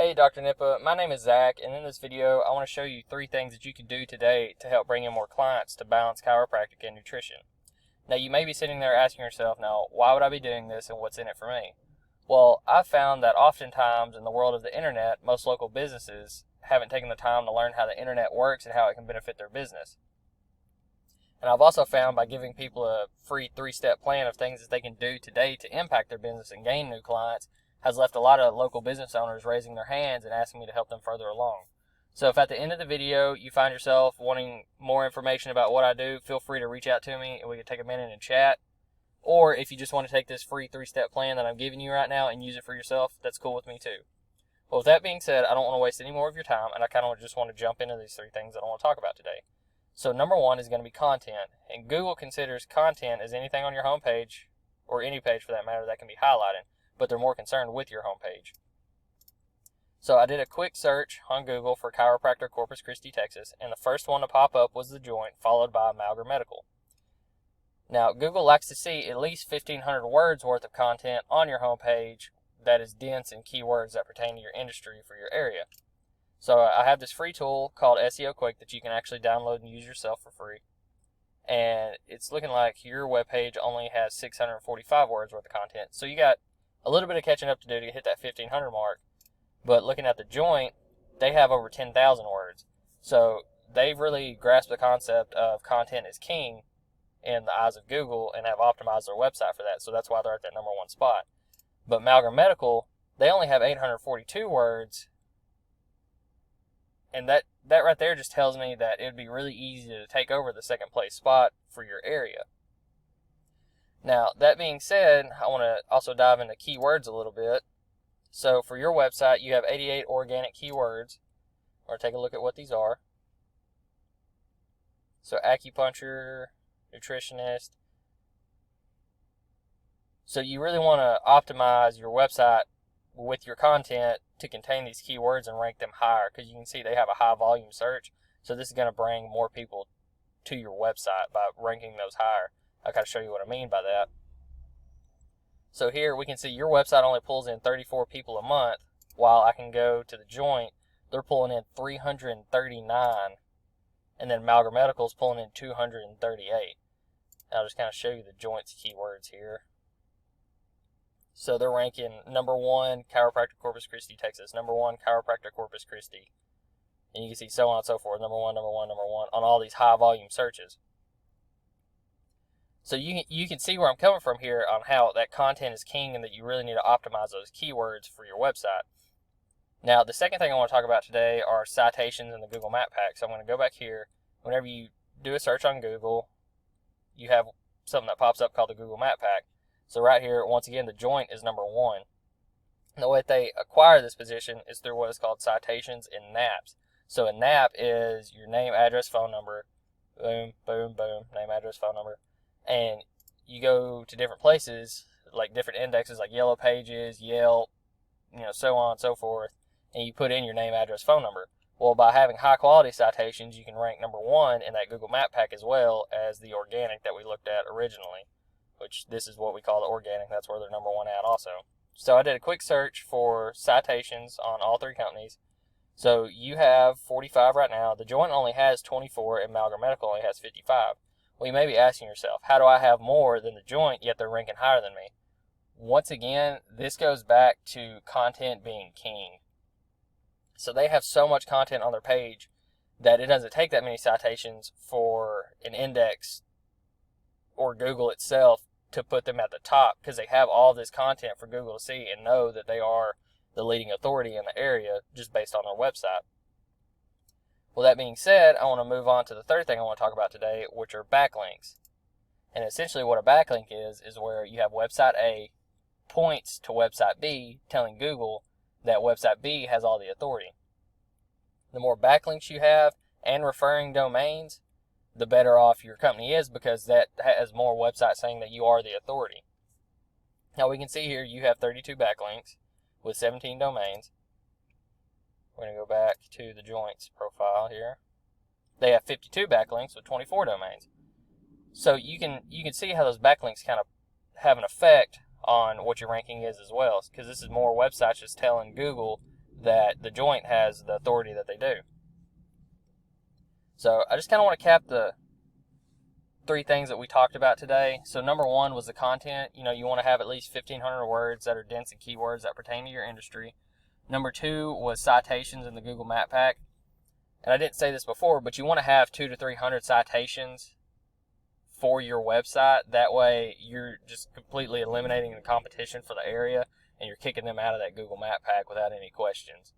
Hey Dr. Nippa, my name is Zach, and in this video I want to show you 3 things that you can do today to help bring in more clients to balance chiropractic and nutrition. Now you may be sitting there asking yourself, now why would I be doing this and what's in it for me? Well, I've found that oftentimes in the world of the internet, most local businesses haven't taken the time to learn how the internet works and how it can benefit their business. And I've also found by giving people a free 3-step plan of things that they can do today to impact their business and gain new clients has left a lot of local business owners raising their hands and asking me to help them further along. So if at the end of the video you find yourself wanting more information about what I do, feel free to reach out to me and we can take a minute and chat. Or if you just want to take this free 3-step plan that I'm giving you right now and use it for yourself, that's cool with me too. Well, with that being said, I don't want to waste any more of your time, and I kind of just want to jump into these 3 things that I want to talk about today. So number 1 is going to be content, and Google considers content as anything on your homepage, or any page for that matter, that can be highlighted, but they're more concerned with your homepage. So I did a quick search on Google for Chiropractor Corpus Christi, Texas, and the first one to pop up was The Joint, followed by Amalgam Medical. Now, Google likes to see at least 1,500 words worth of content on your homepage that is dense in keywords that pertain to your industry for your area. So I have this free tool called SEO Quick that you can actually download and use yourself for free. And it's looking like your webpage only has 645 words worth of content. So you got a little bit of catching up to do to hit that 1,500 mark. But looking at The Joint, they have over 10,000 words. So they've really grasped the concept of content is king in the eyes of Google and have optimized their website for that. So that's why they're at that number 1 spot. But Amalgam Medical, they only have 842 words. And that right there just tells me that it would be really easy to take over the 2nd place spot for your area. Now, that being said, I want to also dive into keywords a little bit. So for your website, you have 88 organic keywords. We're going to take a look at what these are. So acupuncture, nutritionist. So you really want to optimize your website with your content to contain these keywords and rank them higher, because you can see they have a high volume search. So this is going to bring more people to your website by ranking those higher. I'll kind of show you what I mean by that. So here we can see your website only pulls in 34 people a month, while I can go to The Joint, they're pulling in 339, and then Amalgam Medical is pulling in 238. And I'll just kind of show you The Joint's keywords here. So they're ranking number 1, Chiropractor Corpus Christi, Texas. Number 1, Chiropractor Corpus Christi. And you can see so on and so forth. Number 1, number 1, number 1 on all these high volume searches. So you can see where I'm coming from here on how that content is king and that you really need to optimize those keywords for your website. Now, the second thing I want to talk about today are citations in the Google Map Pack. So I'm going to go back here. Whenever you do a search on Google, you have something that pops up called the Google Map Pack. So right here, once again, The Joint is number 1. And the way that they acquire this position is through what is called citations in NAPs. So a NAP is your name, address, phone number, boom, boom, boom, name, address, phone number. And you go to different places, like different indexes like Yellow Pages, Yelp, so on and so forth, and you put in your name, address, phone number. Well, by having high quality citations, you can rank number 1 in that Google Map Pack as well as the organic that we looked at originally, which this is what we call the organic. That's where they're number 1 at also. So I did a quick search for citations on all 3 companies. So you have 45 right now. The Joint only has 24, and Amalgam Medical only has 55. Well, you may be asking yourself, how do I have more than The Joint, yet they're ranking higher than me? Once again, this goes back to content being king. So they have so much content on their page that it doesn't take that many citations for an index or Google itself to put them at the top, because they have all this content for Google to see and know that they are the leading authority in the area just based on their website. Well, that being said, I want to move on to the third thing I want to talk about today, which are backlinks. And essentially what a backlink is where you have website A points to website B, telling Google that website B has all the authority. The more backlinks you have and referring domains, the better off your company is, because that has more websites saying that you are the authority. Now we can see here you have 32 backlinks with 17 domains. We're going to go back to The Joint's profile here. They have 52 backlinks with 24 domains. So you can see how those backlinks kind of have an effect on what your ranking is as well, because this is more websites just telling Google that the joint has the authority that they do. So I just kind of want to cap the 3 things that we talked about today. So number 1 was the content. You want to have at least 1,500 words that are dense in keywords that pertain to your industry. Number 2 was citations in the Google Map Pack. And I didn't say this before, but you want to have 200 to 300 citations for your website. That way you're just completely eliminating the competition for the area, and you're kicking them out of that Google Map Pack without any questions.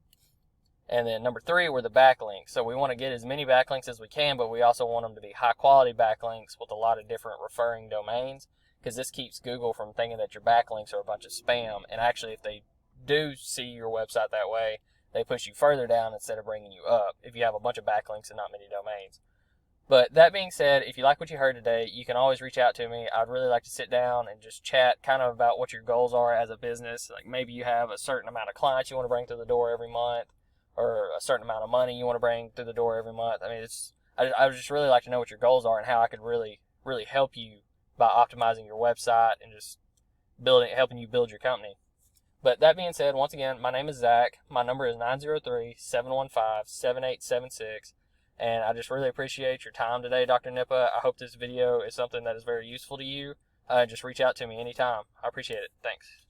And then number 3 were the backlinks. So we want to get as many backlinks as we can, but we also want them to be high quality backlinks with a lot of different referring domains, because this keeps Google from thinking that your backlinks are a bunch of spam. And actually, if they do see your website that way, they push you further down instead of bringing you up if you have a bunch of backlinks and not many domains. But that being said, if you like what you heard today, you can always reach out to me. I'd really like to sit down and just chat kind of about what your goals are as a business. Like maybe you have a certain amount of clients you want to bring through the door every month, or a certain amount of money you want to bring through the door every month. I mean, I would just really like to know what your goals are and how I could really, really help you by optimizing your website and just helping you build your company. But that being said, once again, my name is Zach. My number is 903-715-7876. And I just really appreciate your time today, Dr. Nippa. I hope this video is something that is very useful to you. Just reach out to me anytime. I appreciate it. Thanks.